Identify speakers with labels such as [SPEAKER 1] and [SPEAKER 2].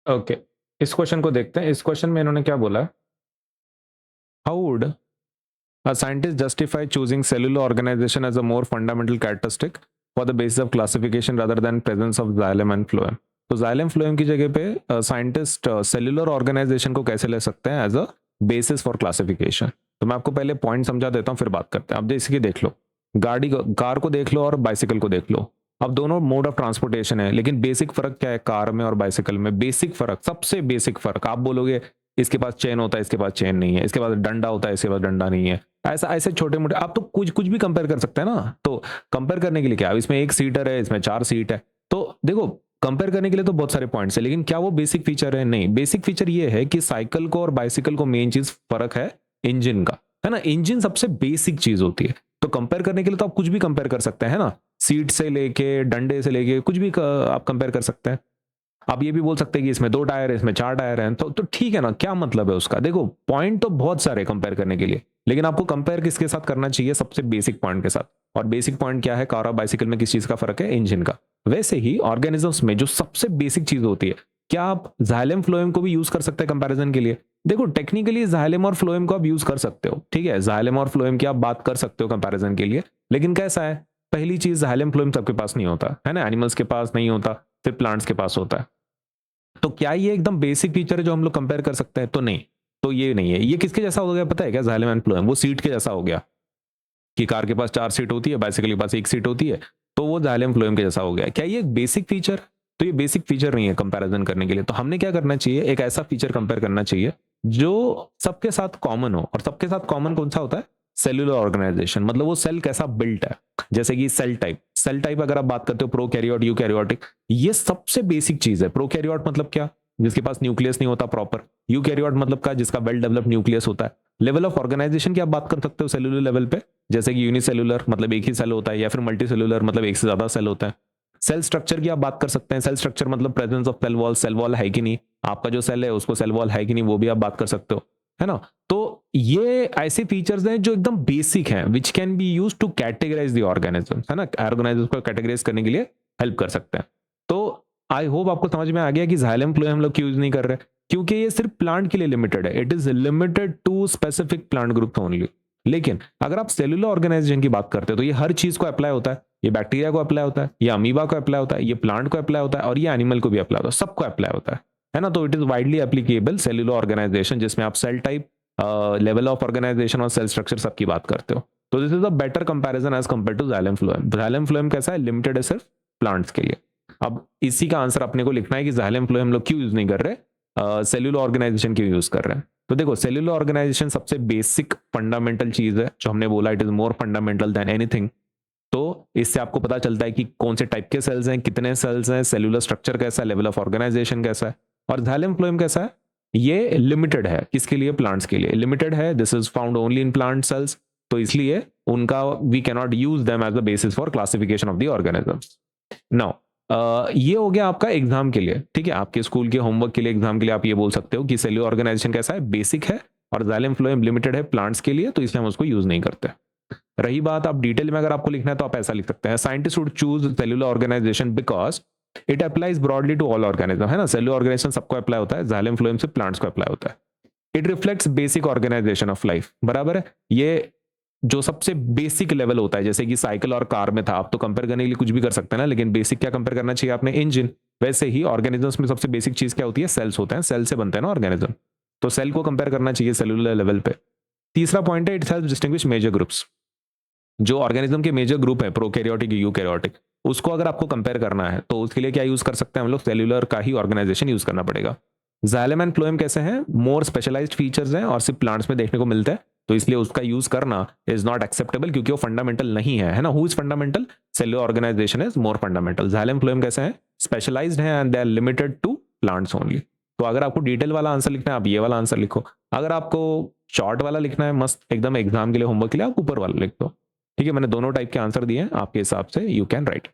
[SPEAKER 1] Okay, इस question को देखते हैं। इस क्वेश्चन में इन्होंने क्या बोला, how would a scientist justify choosing cellular organization as a more fundamental characteristic for the basis of classification rather than presence of xylem and phloem? तो xylem phloem की जगह पे साइंटिस्ट सेल्युलर ऑर्गेनाइजेशन को कैसे ले सकते हैं as a basis for classification. तो मैं आपको पहले पॉइंट समझा देता हूँ, फिर बात करते हैं। अब जैसे कि देख लो, कार को देख लो और बाइसिकल को देख लो। अब दोनों मोड ऑफ ट्रांसपोर्टेशन है, लेकिन बेसिक फर्क क्या है कार में और बाइसिकल में? बेसिक फर्क, सबसे बेसिक फर्क, आप बोलोगे इसके पास चेन होता है, इसके पास चेन नहीं है, इसके पास डंडा होता है, इसके पास डंडा नहीं है। ऐसा ऐसे छोटे मोटे आप तो कुछ कुछ भी कंपेयर कर सकते हैं ना। तो कंपेयर करने के लिए क्या, इसमें एक सीटर है, इसमें 4 सीट है, तो देखो कंपेयर करने के लिए तो बहुत सारे पॉइंट्स है, लेकिन क्या वो बेसिक फीचर है? नहीं। बेसिक फीचर ये है कि साइकिल को और बाइसिकल को मेन चीज फर्क है इंजन का, है ना। इंजन सबसे बेसिक चीज होती है। तो कंपेयर करने के लिए तो आप कुछ भी कंपेयर कर सकते हैं ना, सीट से लेके डंडे से लेके कुछ भी आप कंपेयर कर सकते हैं। आप ये भी बोल सकते हैं कि इसमें 2 टायर है, इसमें 4 टायर हैं, तो ठीक है ना, क्या मतलब है उसका? देखो पॉइंट तो बहुत सारे कंपेयर करने के लिए, लेकिन आपको कंपेयर किसके साथ करना चाहिए? सबसे बेसिक पॉइंट के साथ। और बेसिक पॉइंट क्या है? कार और बाइसिकल में किस चीज का फर्क है? इंजन का। वैसे ही ऑर्गेनिजम्स में जो सबसे बेसिक चीज होती है, क्या आप जाइलम फ्लोएम को भी यूज कर सकते हैं कंपैरिजन के लिए? देखो टेक्निकली जाइलम और फ्लोएम को आप यूज कर सकते हो, ठीक है, जाइलम और फ्लोएम की आप बात कर सकते हो कंपैरिजन के लिए, लेकिन कैसा है? पहली चीज, जाइलम फ्लोएम सबके पास नहीं होता है ना, एनिमल्स के पास नहीं होता, फिर प्लांट्स के पास होता है। तो क्या ये एकदम बेसिक फीचर है जो हम लोग कंपेयर कर सकते हैं? तो नहीं। तो ये नहीं है। ये किसके जैसा हो गया पता है क्या? जाइलम एंड फ्लोएम, वो सीट के जैसा हो गया कि कार के पास 4 सीट होती है, बाइसिकल के पास 1 सीट होती है, तो वो जाइलम फ्लोएम के जैसा हो गया। क्या ये एक बेसिक फीचर? तो ये बेसिक फीचर नहीं है कंपैरिजन करने के लिए। तो हमने क्या करना चाहिए? एक ऐसा फीचर कंपेयर करना चाहिए जो सबके साथ कॉमन हो। और सबके साथ कॉमन कौन सा होता है? सेल्यूलर ऑर्गेनाइजेशन, मतलब वो सेल कैसा बिल्ट है। जैसे कि सेल टाइप, सेल टाइप अगर आप बात करते हो प्रोकैरियोट, यूकैरियोटिक, ये सबसे बेसिक चीज है। प्रोकैरियोट मतलब क्या? जिसके पास न्यूक्लियस नहीं होता प्रॉपर। यूकैरियोट मतलब क्या? जिसका वेल डेवलप्ड न्यूक्लियस होता है। लेवल ऑफ ऑर्गेनाइजेशन की आप बात कर सकते हो सेलुलर लेवल पे, जैसे कि यूनिसेलुलर मतलब एक ही सेल होता है, या फिर मल्टी सेलुलर मतलब एक से ज्यादा सेल होता है। सेल स्ट्रक्चर की आप बात कर सकते हैं। सेल स्ट्रक्चर मतलब प्रेजेंस ऑफ सेल वॉल है कि नहीं, आपका जो सेल है उसको सेल वॉल है कि नहीं, वो भी आप बात कर सकते हो, है ना। तो ये ऐसे फीचर्स हैं जो एकदम बेसिक हैं, which can be use to categorize the organism, है ना। ऑर्गेनिज्म को कैटेगराइज करने के लिए हेल्प कर सकते हैं। तो आई होप आपको समझ में आ गया कि जाइलम फ्लोएम हम लोग क्यों यूज नहीं कर रहे, क्योंकि ये सिर्फ प्लांट के लिए लिमिटेड है। It is limited to specific plant group only. लेकिन अगर आप सेलुलर ऑर्गेनाइजेशन की बात करते हो तो ये हर चीज को अप्लाई होता है। ये बैक्टीरिया को अप्लाई होता है, ये अमीबा को अप्लाई होता है, ये प्लांट को अप्लाई होता है, और ये एनिमल को भी अप्लाई होता है, सबको अप्लाई होता है ना। तो it is widely applicable cellular organization, जिसमें आप cell type, level of organization और सेल स्ट्रक्चर सबकी बात करते हो। तो this is a better comparison as compare to xylem phloem. Xylem phloem कैसा है? लिमिटेड है सिर्फ प्लांट्स के लिए। अब इसी का आंसर अपने को लिखना है कि जाइलम फ्लोएम हम लोग क्यों यूज नहीं कर रहे, सेलुलर ऑर्गेनाइजेशन क्यों यूज कर रहे हैं। तो देखो सेल्यूलर ऑर्गेनाइजेशन सबसे बेसिक फंडामेंटल चीज है, जो हमने बोला it is more fundamental than anything. तो इससे आपको पता चलता है कि कौन से टाइप के सेल्स हैं, कितने सेल्स हैं, सेल्यूलर स्ट्रक्चर कैसा है, लेवल ऑफ ऑर्गेनाइजेशन कैसा है। और जाइलम फ्लोएम कैसा है? ये लिमिटेड है। किसके लिए? प्लांट्स के लिए लिमिटेड है। This is found only in plant cells, तो इसलिए उनका we can not use them as the basis for classification of the organisms. Now ये हो गया आपका एग्जाम के लिए, ठीक है, आपके स्कूल के होमवर्क के लिए, एग्जाम के लिए आप ये बोल सकते हो कि सेल्यूलर ऑर्गेनाइजेशन कैसा है? बेसिक है, और जाइलम फ्लोएम लिमिटेड है प्लांट्स के लिए, तो इसलिए हम उसको यूज नहीं करते। रही बात आप डिटेल में अगर आपको लिखना है तो आप ऐसा लिख सकते हैं, scientist would choose cellular organization because it applies broadly to all organism, है ना। सेल्यूलर ऑर्गेनाइजेशन सबको अप्लाई होता है, जाइलम फ्लोएम से प्लांट्स को अप्लाई होता है। It reflects basic organization of life, बराबर है। ये जो सबसे बेसिक लेवल होता है, जैसे कि साइकिल और कार में था, आप तो कंपेयर करने के लिए कुछ भी कर सकते हैं ना, लेकिन बेसिक क्या कंपेयर करना चाहिए आपने? इंजन। वैसे ही ऑर्गेनिजम्स में सबसे बेसिक चीज क्या होती है? सेल्स होते हैं, सेल से बनते हैं ना ऑर्गेनिज्म, तो सेल को कंपेयर करना चाहिए सेलुलर लेवल पे। तीसरा पॉइंट है, it helps distinguish major groups. जो ऑर्गेनिज्म के मेजर ग्रुप है, प्रोकैरियोटिक, यूकैरियोटिक, उसको अगर आपको कंपेयर करना है तो उसके लिए क्या यूज कर सकते हैं हम लोग? सेल्यूलर का ही ऑर्गेनाइजेशन यूज करना पड़ेगा। जाइलम एंड फ्लोएम कैसे हैं? मोर स्पेशलाइज्ड फीचर्स हैं और सिर्फ प्लांट्स में देखने को मिलता है, तो इसलिए उसका यूज करना इज नॉट एक्सेप्टेबल, क्योंकि वो फंडामेंटल नहीं है ना। Who is fundamental? Cellular organization is more fundamental. Xylem phloem कैसे हैं? स्पेशलाइज्ड हैं and they are limited to plants only. तो अगर आपको डिटेल वाला आंसर लिखना है आप ये वाला आंसर लिखो। अगर आपको शॉर्ट वाला लिखना है मस्त एकदम एग्जाम के लिए, होमवर्क के लिए, आप ऊपर वाला लिख दो। ठीक है, मैंने दोनों टाइप के आंसर दिए हैं, आपके हिसाब से यू कैन राइट।